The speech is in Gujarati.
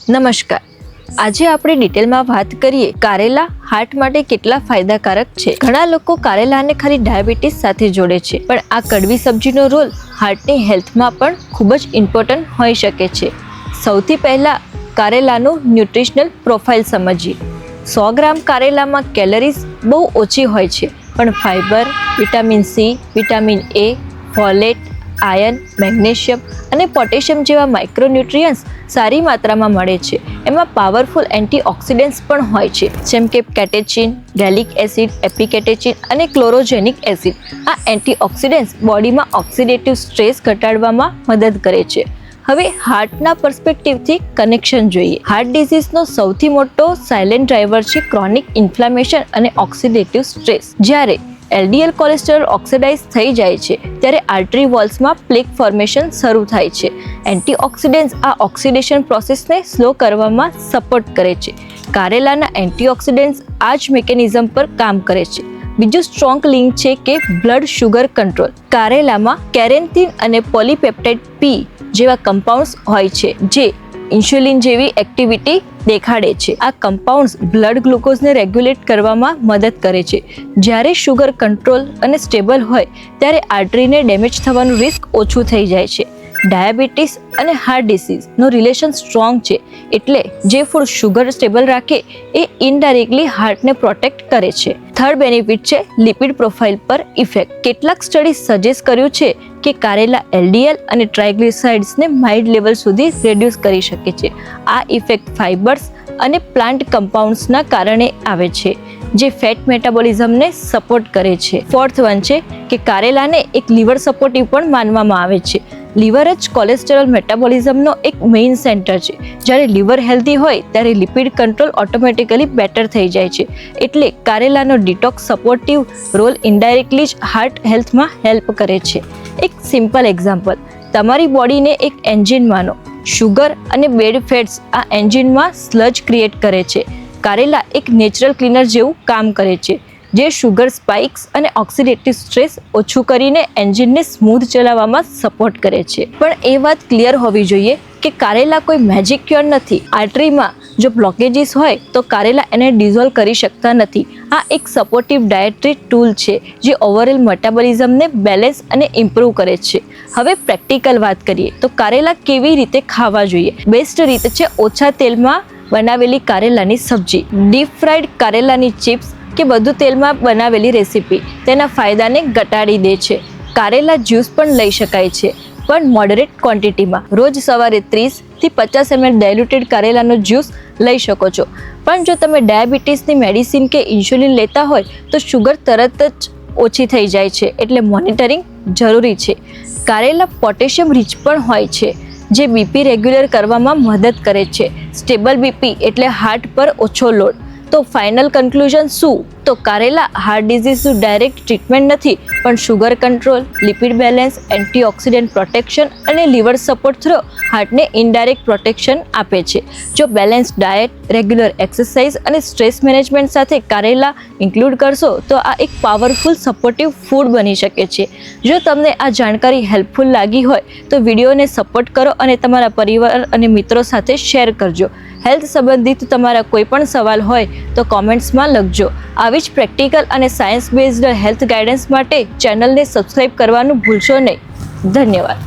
નમસ્કાર, આજે આપણે ડિટેલમાં વાત કરીએ કારેલા હાર્ટ માટે કેટલા ફાયદાકારક છે। ઘણા લોકો કારેલાને ખાલી ડાયાબિટીસ સાથે જોડે છે, પણ આ કડવી સબ્જીનો રોલ હાર્ટની હેલ્થમાં પણ ખૂબ જ ઇમ્પોર્ટન્ટ હોઈ શકે છે। સૌથી પહેલા કારેલાનું ન્યુટ્રિશનલ પ્રોફાઇલ સમજીએ। 100 ગ્રામ કારેલામાં કેલરીઝ બહુ ઓછી હોય છે, પણ fibre, vitamin C, vitamin A, folate, iron, magnesium અને પોટેશિયમ જેવા માઇક્રોન્યુટ્રિયન્ટ્સ સારી માત્રામાં મળે છે। એમાં પાવરફુલ એન્ટીઓક્સિડન્ટ્સ પણ હોય છે, જેમ કે કેટેચિન, ગેલિક એસિડ, એપિકેટેચિન અને ક્લોરોજેનિક એસિડ। આ એન્ટીઓક્સિડન્ટ્સ બોડીમાં ઓક્સિડેટિવ સ્ટ્રેસ ઘટાડવામાં મદદ કરે છે। હવે હાર્ટના પર્સપેક્ટિવથી કનેક્શન જોઈએ। હાર્ટ ડિઝીઝનો સૌથી મોટો સાયલેન્ટ ડ્રાઈવર છે ક્રોનિક ઇન્ફ્લામેશન અને ઓક્સિડેટિવ સ્ટ્રેસ। જ્યારે એલડીએલ કોલેસ્ટ્રોલ ઓક્સિડાઇઝ થઈ જાય છે, ત્યારે આર્ટરી વોલ્સમાં પ્લેક ફોર્મેશન શરૂ થાય છે। એન્ટીઓક્સિડન્ટ્સ આ ઓક્સિડેશન પ્રોસેસને સ્લો કરવામાં સપોર્ટ કરે છે। કારેલાના એન્ટીઓક્સિડન્ટ્સ આ જ મિકેનિઝમ પર કામ કરે છે। બીજું સ્ટ્રોંગ લિંક છે કે બ્લડ શુગર કંટ્રોલ। કારેલામાં કેરેન્થિન અને પોલીપેપ્ટાઇડ પી જેવા કમ્પાઉન્ડ્સ હોય છે, જે ઇન્સ્યુલિન જેવી એક્ટિવિટી દેખાડે છે। આ કમ્પાઉન્ડ્સ બ્લડ ગ્લુકોઝને રેગ્યુલેટ કરવામાં મદદ કરે છે। જ્યારે શુગર કંટ્રોલ અને સ્ટેબલ હોય ત્યારે આર્ટરીને ડેમેજ થવાનું રિસ્ક ઓછું થઈ જાય છે। ડાયાબિટીસ અને હાર્ટ ડિસીઝનો રિલેશન સ્ટ્રોંગ છે, એટલે જે ફૂડ શુગર સ્ટેબલ રાખે એ ઇનડાયરેક્ટલી હાર્ટને પ્રોટેક્ટ કરે છે। થર્ડ બેનિફિટ છે લિપિડ પ્રોફાઇલ પર ઇફેક્ટ। કેટલાક સ્ટડી સજેસ્ટ કર્યું છે કે કારેલા એલડીએલ અને ટ્રાઇગ્લિસરાઇડ્સને માઇલ્ડ લેવલ સુધી રેડ્યુસ કરી શકે છે। આ ઇફેક્ટ ફાઇબર્સ અને પ્લાન્ટ કમ્પાઉન્ડ્સના કારણે આવે છે, જે ફેટ મેટાબોલિઝમને સપોર્ટ કરે છે। ફોર્થ વન છે કે કારેલાને એક લીવર સપોર્ટિવ પણ માનવામાં આવે છે। લીવર જ કોલેસ્ટેરોલ મેટાબોલિઝમનો એક મેઇન સેન્ટર છે। જ્યારે લીવર હેલ્ધી હોય ત્યારે લિપિડ કંટ્રોલ ઓટોમેટિકલી બેટર થઈ જાય છે, એટલે કારેલાનો ડિટોક્સ સપોર્ટિવ રોલ ઇનડાયરેક્ટલી જ હાર્ટ હેલ્થમાં હેલ્પ કરે છે। એક સિમ્પલ એક્ઝામ્પલ, તમારી બોડીને એક એન્જિન માનો। શુગર અને બેડ ફેટ્સ આ એન્જિનમાં સ્લજ ક્રિએટ કરે છે। કારેલા એક નેચરલ ક્લીનર જેવું કામ કરે છે, જે શુગર સ્પાઇક્સ અને ઓક્સિડેટિવ સ્ટ્રેસ ઓછું કરીને એન્જિનને સ્મૂથ ચલાવવામાં સપોર્ટ કરે છે। પણ એ વાત ક્લિયર હોવી જોઈએ કે કારેલા કોઈ મેજિક ક્યોર નથી। આર્ટરીમાં જો બ્લોકેજીસ હોય તો કારેલા એને ડિઝોલ્વ કરી શકતા નથી। આ એક સપોર્ટિવ ડાયટરી ટૂલ છે, જે ઓવરઓલ મેટાબોલિઝમને બેલેન્સ અને ઇમ્પ્રૂવ કરે છે। હવે પ્રેક્ટિકલ વાત કરીએ તો કારેલા કેવી રીતે ખાવા જોઈએ। બેસ્ટ રીત છે ઓછા તેલમાં બનાવેલી કારેલાની સબ્જી। ડીપ ફ્રાઈડ કારેલાની ચિપ્સ કે વધુ તેલમાં બનાવેલી રેસીપી તેના ફાયદાને ઘટાડી દે છે। કારેલા જ્યુસ પણ લઈ શકાય છે, પણ મોડરેટ ક્વોન્ટિટીમાં। રોજ સવારે 30 થી 50 ml ડાયલ્યુટેડ કારેલાનો જ્યુસ લઈ શકો છો। પણ જો તમે ડાયાબિટીસની મેડિસિન કે ઇન્સ્યુલિન લેતા હોય તો શુગર તરત જ ઓછી થઈ જાય છે, એટલે મોનિટરિંગ જરૂરી છે। કારેલા પોટેશિયમ રીચ પણ હોય છે, જે બીપી રેગ્યુલર કરવામાં મદદ કરે છે। સ્ટેબલ બીપી એટલે હાર્ટ પર ઓછો લોડ। તો ફાઇનલ કન્ક્લુઝન શું? તો કારેલા હાર્ટ ડિઝીઝનું ડાયરેક્ટ ટ્રીટમેન્ટ નથી, પણ sugar control, lipid balance, antioxidant protection અને લીવર સપોર્ટ થ્રુ હાર્ટને ઇનડાયરેક્ટ પ્રોટેક્શન આપે છે। જો બેલેન્સ ડાયટ, રેગ્યુલર એક્સરસાઇઝ અને સ્ટ્રેસ મેનેજમેન્ટ સાથે કારેલા ઇન્ક્લુડ કરશો તો આ એક પાવરફુલ સપોર્ટિવ ફૂડ બની શકે છે। જો તમને આ જાણકારી હેલ્પફુલ લાગી હોય તો વિડીયોને સપોર્ટ કરો અને તમારા પરિવાર અને મિત્રો સાથે શેર કરજો। હેલ્થ સંબંધિત તમારા કોઈ પણ સવાલ હોય તો કોમેન્ટ્સમાં લખજો। આવી જ પ્રેક્ટિકલ અને સાયન્સ બેઝડ હેલ્થ ગાઈડન્સ માટે ચેનલને સબસ્ક્રાઇબ કરવાનું ભૂલશો નહીં। ધન્યવાદ।